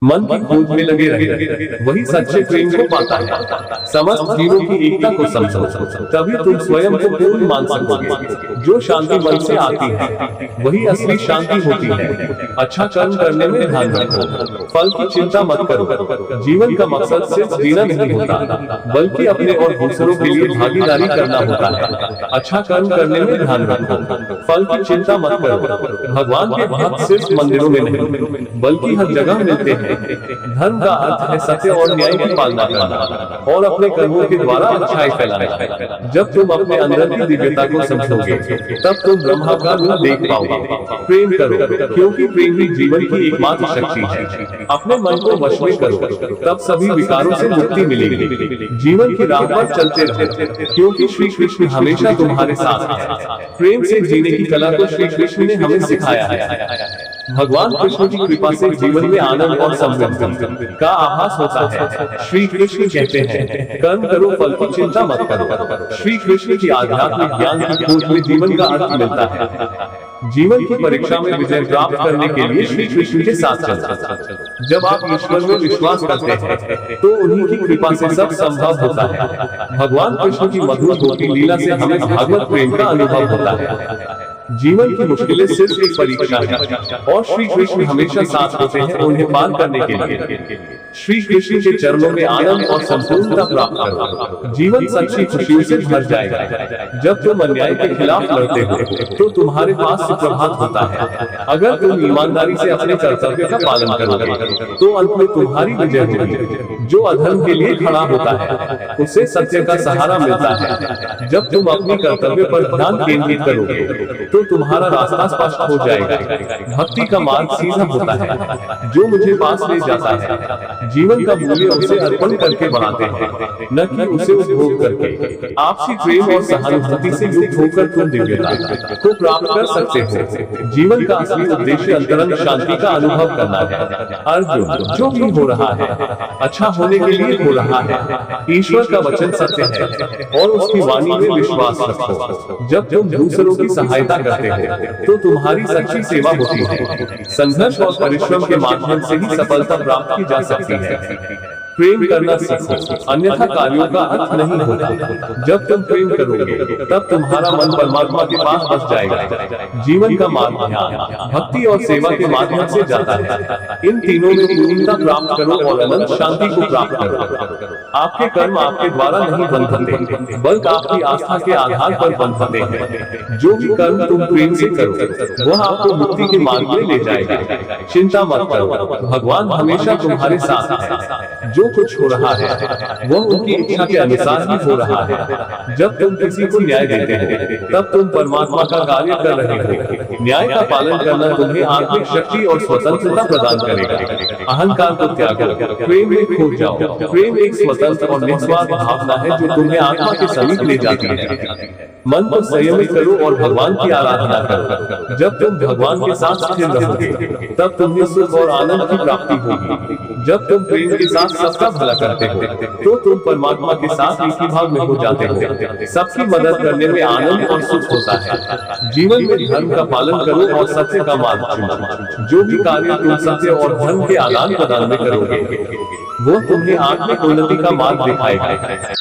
मन की खोज में लगे रहे, वही सच्चे प्रेम को पाता है। समस्त जीवों की एकता को समझो, तभी तुम स्वयं को पूर्ण मान सकोगे। जो शांति मन से आती है वही असली शांति होती है। अच्छा कर्म करने में ध्यान रखो, फल की चिंता मत करो। जीवन का मकसद सिर्फ जीना नहीं होता, बल्कि अपने और दूसरों के लिए भागीदारी करना होता है। अच्छा कर्म करने में ध्यान रखो, फल की चिंता मत करो। भगवान के भक्त सिर्फ मंदिरों में नहीं, बल्कि हर जगह मिलते हैं। धर्म का अर्थ है सत्य और न्याय की पालना करना और अपने कर्मों के द्वारा अच्छाई फैलाना। जब तुम अपने अंदर की दिव्यता को समझोगे, तब तुम ब्रह्मा का रूप देख पाओगे। प्रेम करो, क्योंकि प्रेम ही जीवन की एकमात्र शक्ति है। अपने मन को वश में करो, तब सभी विकारों से मुक्ति मिलेगी। जीवन की राह पर चलते रहो, क्योंकि श्री कृष्ण हमेशा तुम्हारे साथ है। प्रेम से जीने की कला को श्री कृष्ण ने हमें सिखाया है। भगवान कृष्ण की कृपा से जीवन में आनंद और समृद्धि का आभास होता है। श्री कृष्ण कहते हैं, कर्म करो, फल की चिंता मत करो। श्री कृष्ण की आध्यात्मिक ज्ञान की खोज में जीवन का अर्थ मिलता है। जीवन की परीक्षा में विजय प्राप्त करने के लिए श्री कृष्ण के साथ चलो। जब आप ईश्वर में विश्वास करते हैं, तो उन्हीं की कृपा से सब संभव होता है। भगवान कृष्ण की मधुर होती लीला से हमें भागवत प्रेम का अनुभव होता है। जीवन की मुश्किलें सिर्फ एक परीक्षा है, और श्री कृष्ण हमेशा साथ होते हैं उन्हें पार करने के लिए। श्री कृष्ण के चरणों में आनंद और संपूर्णता प्राप्त करो, जीवन सच्ची खुशियों से भर जाएगा। जब तुम अन्याय के खिलाफ लड़ते हो, तो तुम्हारे पास सुप्रभात होता है। अगर तुम ईमानदारी से अपने कर्तव्य का पालन करोगे, तो अंत में तुम्हारी विजय होगी। जो अधर्म के लिए खड़ा होता है, उसे सत्य का सहारा मिलता है। जब तुम अपने कर्तव्य पर ध्यान केंद्रित करोगे, तो तुम्हारा रास्ता स्पष्ट हो जाएगा। भक्ति का मार्ग सीधा होता है, जो मुझे पास ले जाता है। जीवन का मूल्य उसे अर्पण करके बढ़ाते हैं, न कि उसे उपभोग करके। आपसी प्रेम और सहानुभूति से युक्त होकर तुम दिव्यता को प्राप्त कर सकते हो। जीवन का असली उद्देश्य अंतरंग शांति का अनुभव करना है। अर्जुन, जो भी हो रहा है अच्छा होने के लिए हो रहा है। ईश्वर का वचन सत्य है और उसकी वाणी में विश्वास रखो। जब तुम दूसरों की सहायता करते हो, तो तुम्हारी सच्ची सेवा होती है। संघर्ष और परिश्रम के माध्यम से ही सफलता प्राप्त की जा सकती है। प्रेम करना सीखो, अन्यथा कार्यों का अर्थ नहीं होता। जब तुम प्रेम करोगे, तब तुम्हारा मन परमात्मा के पास बस जाएगा। जीवन का मार्ग ध्यान, भक्ति और सेवा के माध्यम से जाता है। इन तीनों में पूर्णता प्राप्त करो और अनंत शांति को प्राप्त करो। आपके कर्म आपके द्वारा नहीं बंधते, बल्कि आपकी आस्था के आधार पर बंधते हैं। जो भी कर्म तुम प्रेम से करो, वह आपको मुक्ति के मार्ग में ले जाएगा। चिंता मत करो, भगवान हमेशा तुम्हारे साथ है। जो कुछ हो रहा है, वह उनकी इच्छा के अनुसार ही हो रहा है। जब तुम किसी को न्याय देते हो, तब तुम परमात्मा का कार्य कर रहे हो। न्याय का पालन करना तुम्हें आत्मिक शक्ति और स्वतंत्रता प्रदान करेगा। अहंकार को त्यागो, प्रेम में खो जाओ। प्रेम एक स्वतंत्र और निस्वार्थ भावना है, जो तुम्हें आत्मा के समीप ले जाती है। मन को संयमित करो और भगवान की आराधना करो। जब तुम भगवान के साथ स्थिर रहोगे, तब तुम्हें सुख और आनंद की प्राप्ति होगी। जब तुम प्रेम के साथ सबका भला करते हो, तो तुम परमात्मा के साथ एक ही भाव में हो जाते हो। सबकी मदद करने में आनंद और सुख होता है। जीवन में धर्म का पालन करो और सत्य का मार्ग चुनो। जो भी कार्य तुम सत्य और धर्म के आदान प्रदान में करोगे, वो तुम्हें आत्मिक उन्नति का मार्ग दिखाएगा।